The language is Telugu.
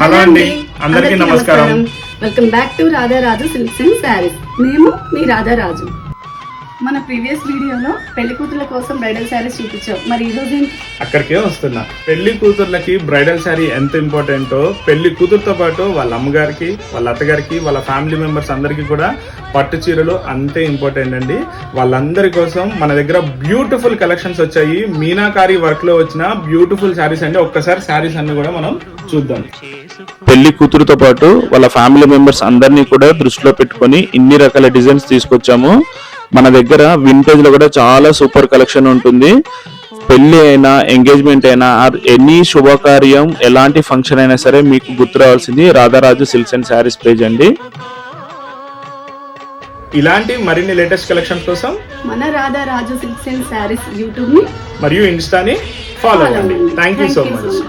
హలో అండి, అందరికీ నమస్కారం. Welcome back to Radharaju silks and saris. మేము మీ రాధారాజు. మన ప్రీవియస్ వీడియోలో పెళ్లి కూతుర్ల కోసం బ్రైడల్ శారీస్ చూపించాం. మరి ఈ రోజు అక్కడికే వస్తున్నా. పెళ్లి కూతుర్లకి బ్రైడల్ శారీ ఎంత ఇంపార్టెంటో, పెళ్లి కూతురుతో పాటు వాళ్ళ అమ్మగారికి, వాళ్ళ అత్తగారికి, వాళ్ళ ఫ్యామిలీ మెంబర్స్ అందరికి కూడా పట్టు చీరలు అంతే ఇంపార్టెంట్ అండి. వాళ్ళందరి కోసం మన దగ్గర బ్యూటిఫుల్ కలెక్షన్స్ వచ్చాయి. మీనాకారి వర్క్ లో వచ్చిన బ్యూటిఫుల్ శారీస్ అండి. ఒక్కసారి శారీస్ అన్ని కూడా మనం చూద్దాం. పెళ్లి కూతురుతో పాటు వాళ్ళ ఫ్యామిలీ మెంబర్స్ అందరినీ కూడా దృష్టిలో పెట్టుకొని ఇన్ని రకాల డిజైన్స్ తీసుకొచ్చాము. మన దగ్గర వింటేజ్ లో కూడా చాలా సూపర్ కలెక్షన్ ఉంటుంది. పెళ్లి అయినా, ఎంగేజ్మెంట్ అయినా, ఎనీ శుభకార్యం, ఎలాంటి ఫంక్షన్ అయినా సరే మీకు గుర్తు రావాల్సింది రాధారాజు సిల్క్స్ అండ్ శారీస్ పేజ్ అండి. ఇలాంటి మరిన్ని లేటెస్ట్ కలెక్షన్స్ కోసం మన రాధారాజు సిల్క్స్ అండ్ శారీస్ యూట్యూబ్ ని మరియు ఇన్స్టాని ఫాలో అవ్వండి. Thank you so much.